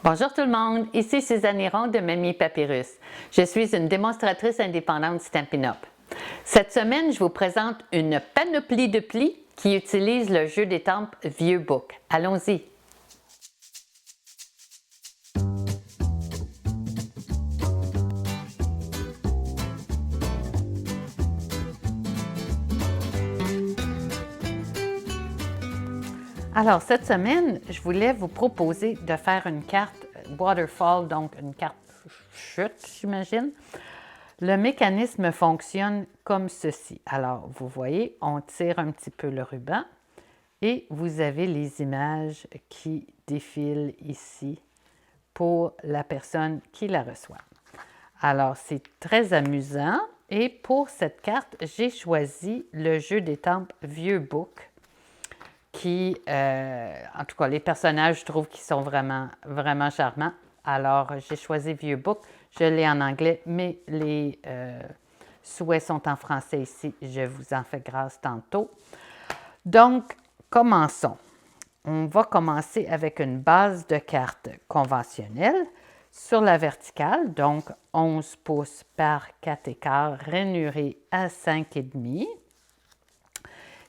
Bonjour tout le monde, ici Suzanne Hiron de Mamie Papyrus. Je suis une démonstratrice indépendante Stampin' Up! Cette semaine, je vous présente une panoplie de plis qui utilise le jeu d'étampes Vieux Book. Allons-y! Alors, cette semaine, je voulais vous proposer de faire une carte waterfall, donc une carte chute, j'imagine. Le mécanisme fonctionne comme ceci. Alors, vous voyez, on tire un petit peu le ruban et vous avez les images qui défilent ici pour la personne qui la reçoit. Alors, c'est très amusant et pour cette carte, j'ai choisi le jeu d'étampes Vieux Book qui, en tout cas, les personnages, je trouve qu'ils sont vraiment charmants. Alors, j'ai choisi Vieux Book. Je l'ai en anglais, mais les souhaits sont en français ici. Je vous en fais grâce tantôt. Donc, commençons. On va commencer avec une base de cartes conventionnelle sur la verticale, donc 11 pouces par 4,15, rainurée à 5,5.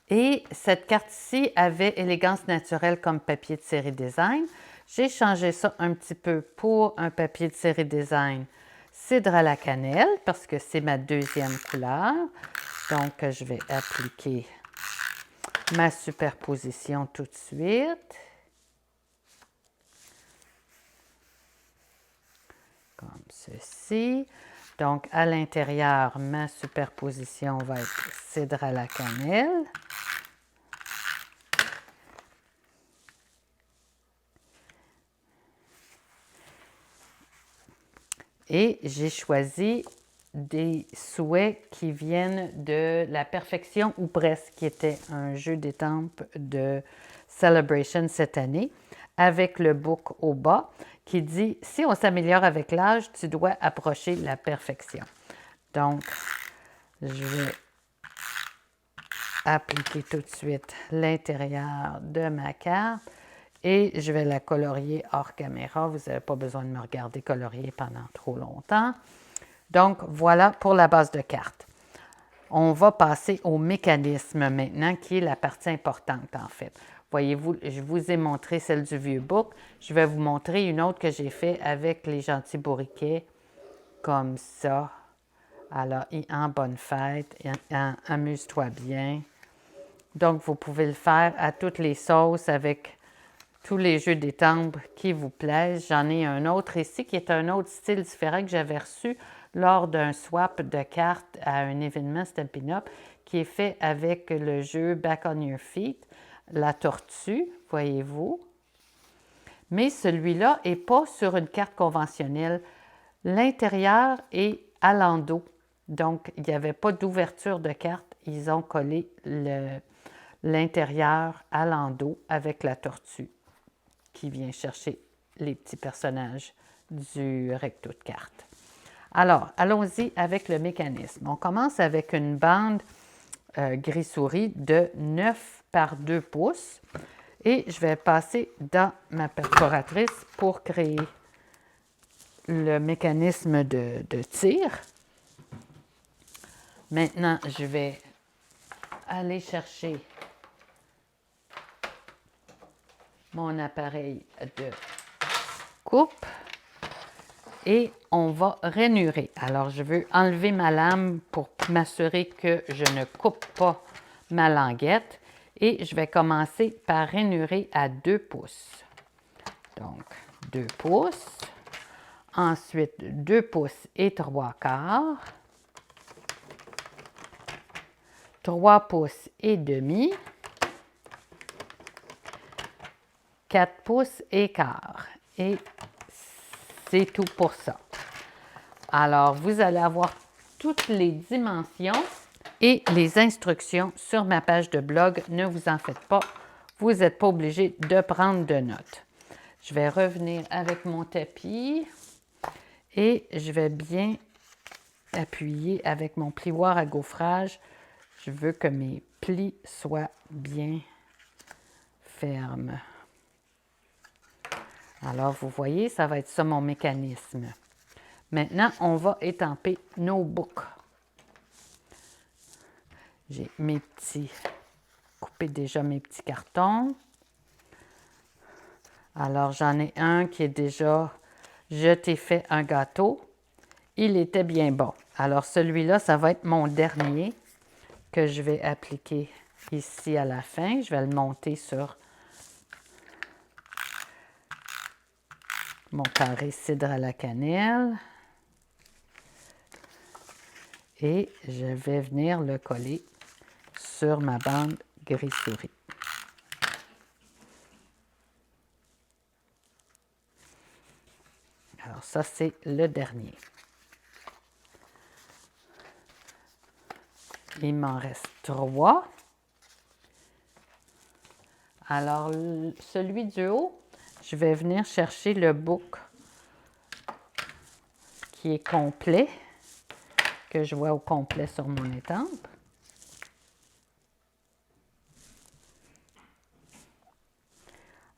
Et cette carte-ci avait Élégance naturelle comme papier de série design. J'ai changé ça un petit peu pour un papier de série design cidre à la cannelle parce que c'est ma deuxième couleur. Donc, je vais appliquer ma superposition tout de suite. Comme ceci. Donc, à l'intérieur, ma superposition va être cidre à la cannelle. Et j'ai choisi des souhaits qui viennent de la perfection ou presque, qui était un jeu d'étampes de Celebration cette année, avec le book au bas qui dit « Si on s'améliore avec l'âge, tu dois approcher la perfection ». Donc, je vais appliquer tout de suite l'intérieur de ma carte. Et je vais la colorier hors caméra. Vous n'avez pas besoin de me regarder colorier pendant trop longtemps. Donc, voilà pour la base de carte. On va passer au mécanisme maintenant, qui est la partie importante en fait. Voyez-vous, je vous ai montré celle du Vieux Book. Je vais vous montrer une autre que j'ai fait avec les gentils bourriquets, comme ça. Alors, en bonne fête, amuse-toi bien. Donc, vous pouvez le faire à toutes les sauces avec tous les jeux d'étampes qui vous plaisent. J'en ai un autre ici qui est un autre style différent que j'avais reçu lors d'un swap de cartes à un événement Stampin' Up qui est fait avec le jeu Back on Your Feet, la tortue, voyez-vous. Mais celui-là n'est pas sur une carte conventionnelle. L'intérieur est à l'endos. Donc, il n'y avait pas d'ouverture de carte. Ils ont collé l'intérieur à l'endos avec la tortue qui vient chercher les petits personnages du recto de carte. Alors, allons-y avec le mécanisme. On commence avec une bande gris-souris de 9 par 2 pouces et je vais passer dans ma perforatrice pour créer le mécanisme de tir. Maintenant, je vais aller chercher mon appareil de coupe et on va rainurer. Alors, je veux enlever ma lame pour m'assurer que je ne coupe pas ma languette et je vais commencer par rainurer à 2 pouces. Donc, 2 pouces. Ensuite, 2 pouces et 3/4. 3 pouces et demi. 4 pouces et quart. Et c'est tout pour ça. Alors, vous allez avoir toutes les dimensions et les instructions sur ma page de blog. Ne vous en faites pas. Vous n'êtes pas obligé de prendre de notes. Je vais revenir avec mon tapis et je vais bien appuyer avec mon plioir à gaufrage. Je veux que mes plis soient bien fermes. Alors, vous voyez, ça va être ça mon mécanisme. Maintenant, on va étamper nos boucs. J'ai coupé déjà mes petits cartons. Alors, j'en ai un qui est déjà, je t'ai fait un gâteau. Il était bien bon. Alors, celui-là, ça va être mon dernier que je vais appliquer ici à la fin. Je vais le monter sur mon carré cidre à la cannelle. Et je vais venir le coller sur ma bande gris souris. Alors ça, c'est le dernier. Il m'en reste 3. Alors, celui du haut, je vais venir chercher le bouc qui est complet, que je vois au complet sur mon étampe.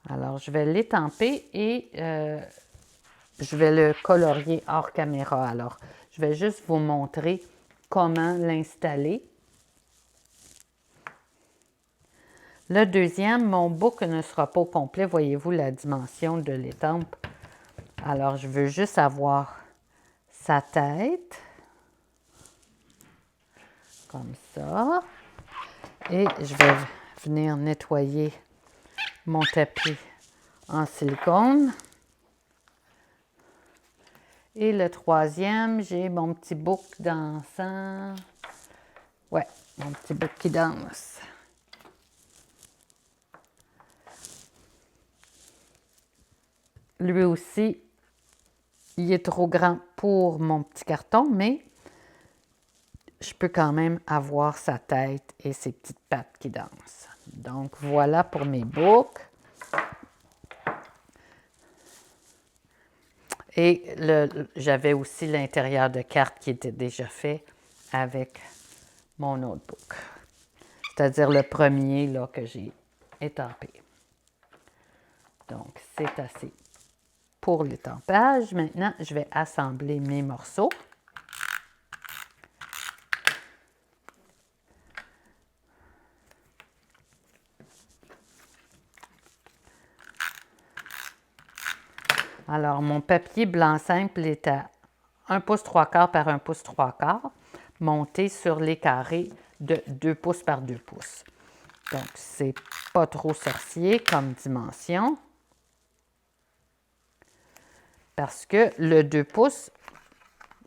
Alors, je vais l'étamper et je vais le colorier hors caméra. Alors, je vais juste vous montrer comment l'installer. Le deuxième, mon bouc ne sera pas au complet. Voyez-vous la dimension de l'étampe. Alors, je veux juste avoir sa tête, comme ça. Et je vais venir nettoyer mon tapis en silicone. Et le troisième, j'ai mon petit bouc dansant. Ouais, mon petit bouc qui danse. Lui aussi, il est trop grand pour mon petit carton, mais je peux quand même avoir sa tête et ses petites pattes qui dansent. Donc, voilà pour mes boucs. Et j'avais aussi l'intérieur de carte qui était déjà fait avec mon autre bouc. C'est-à-dire le premier là, que j'ai étampé. Donc, c'est assez pour l'étampage. Maintenant, je vais assembler mes morceaux. Alors, mon papier blanc simple est à 1 pouce 3/4 par 1 pouce 3/4, monté sur les carrés de 2 pouces par 2 pouces. Donc, c'est pas trop sorcier comme dimension. Parce que le 2 pouces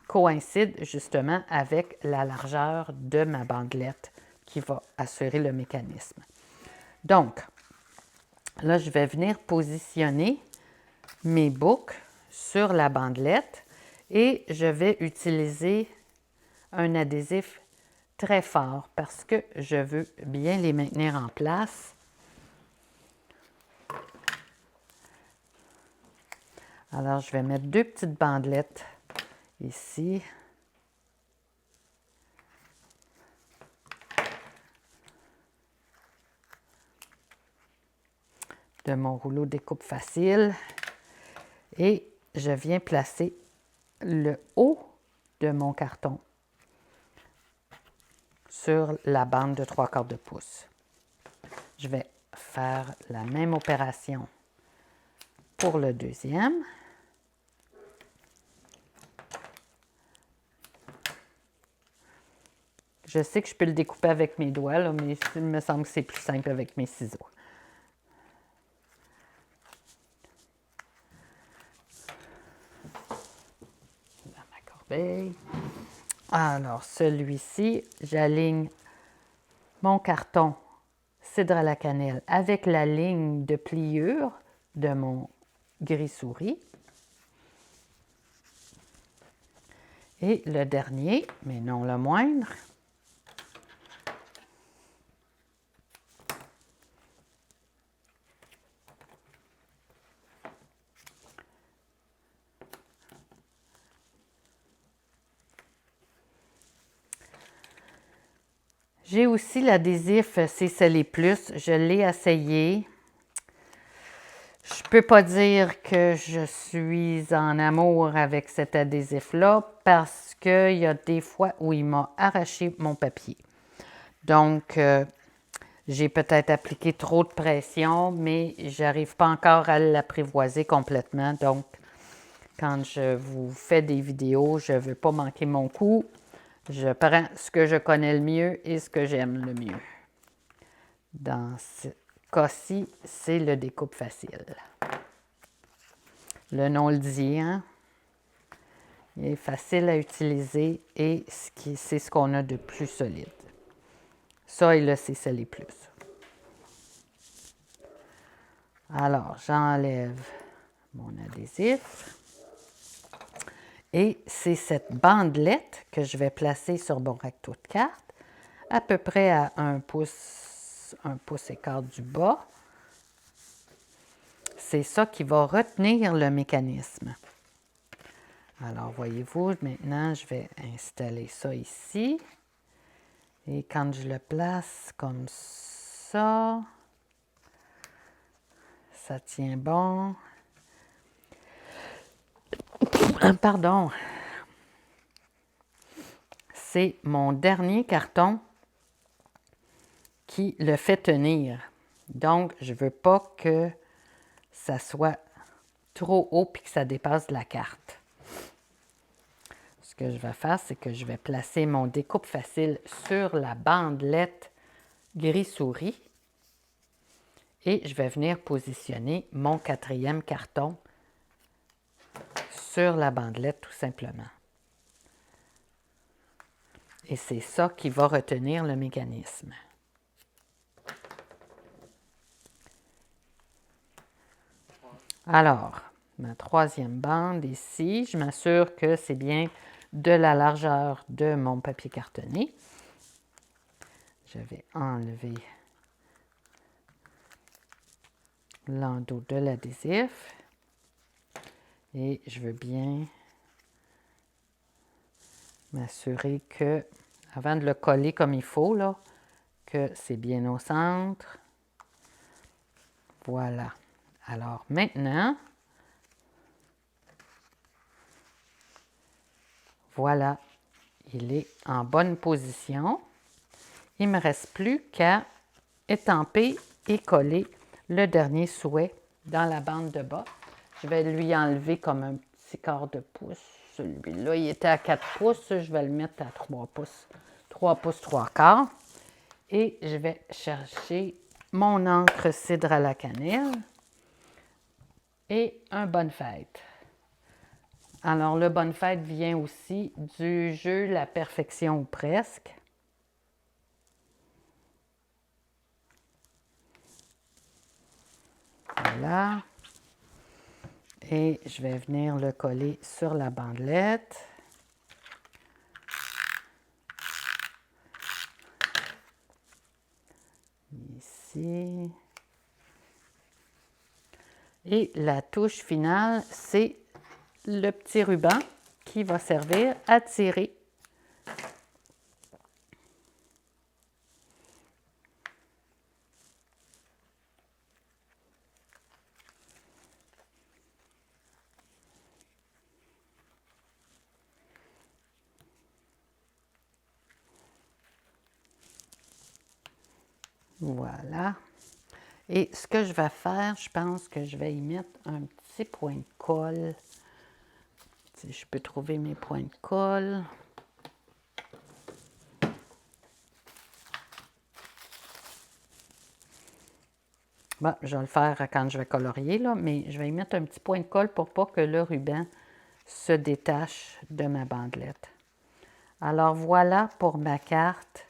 coïncide justement avec la largeur de ma bandelette qui va assurer le mécanisme. Donc, là, je vais venir positionner mes boucs sur la bandelette et je vais utiliser un adhésif très fort parce que je veux bien les maintenir en place. Alors, je vais mettre 2 petites bandelettes ici. De mon rouleau découpe facile. Et je viens placer le haut de mon carton sur la bande de 3/4 de pouce. Je vais faire la même opération pour le deuxième. Je sais que je peux le découper avec mes doigts, là, mais il me semble que c'est plus simple avec mes ciseaux. Dans ma corbeille. Alors, celui-ci, j'aligne mon carton cidre à la cannelle avec la ligne de pliure de mon gris souris. Et le dernier, mais non le moindre, j'ai aussi l'adhésif C'est Scellé Plus. Je l'ai essayé. Je peux pas dire que je suis en amour avec cet adhésif-là parce qu'il y a des fois où il m'a arraché mon papier. Donc, j'ai peut-être appliqué trop de pression, mais j'arrive pas encore à l'apprivoiser complètement. Donc, quand je vous fais des vidéos, je ne veux pas manquer mon coup. Je prends ce que je connais le mieux et ce que j'aime le mieux. Dans ce cas-ci, c'est le découpe facile. Le nom le dit, hein? Il est facile à utiliser et c'est ce qu'on a de plus solide. Ça et le CCLé plus. Alors, j'enlève mon adhésif. Et c'est cette bandelette que je vais placer sur mon recto de carte, à peu près à 1 pouce et quart du bas. C'est ça qui va retenir le mécanisme. Alors, voyez-vous, maintenant, je vais installer ça ici. Et quand je le place comme ça, ça tient bon. Pardon. C'est mon dernier carton qui le fait tenir. Donc, je ne veux pas que ça soit trop haut et que ça dépasse la carte. Ce que je vais faire, c'est que je vais placer mon découpe facile sur la bandelette gris souris et je vais venir positionner mon 4e carton sur la bandelette tout simplement. Et c'est ça qui va retenir le mécanisme. Alors, ma 3e bande ici, je m'assure que c'est bien de la largeur de mon papier cartonné. Je vais enlever l'endos de l'adhésif et je veux bien m'assurer que, avant de le coller comme il faut, là, que c'est bien au centre. Voilà. Alors maintenant, voilà, il est en bonne position. Il ne me reste plus qu'à étamper et coller le dernier souhait dans la bande de bas. Je vais lui enlever comme un petit quart de pouce. Celui-là, il était à 4 pouces. Je vais le mettre à 3 pouces. 3 pouces, 3 quarts. Et je vais chercher mon encre cidre à la cannelle et un bonne fête. Alors, le bonne fête vient aussi du jeu La perfection ou presque. Voilà. Et je vais venir le coller sur la bandelette. Ici. Et la touche finale, c'est le petit ruban qui va servir à tirer. Voilà. Et ce que je vais faire, je pense que je vais y mettre un petit point de colle. Si je peux trouver mes points de colle. Bon, je vais le faire quand je vais colorier, là, mais je vais y mettre un petit point de colle pour pas que le ruban se détache de ma bandelette. Alors voilà pour ma carte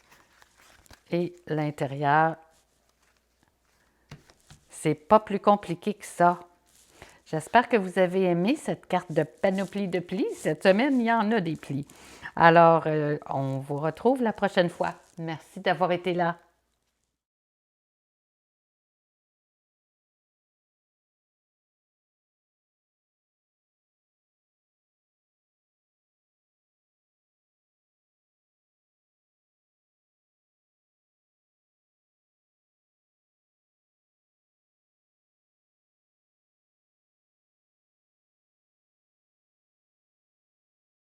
et l'intérieur. C'est pas plus compliqué que ça. J'espère que vous avez aimé cette carte de panoplie de plis. Cette semaine, il y en a des plis. Alors, on vous retrouve la prochaine fois. Merci d'avoir été là.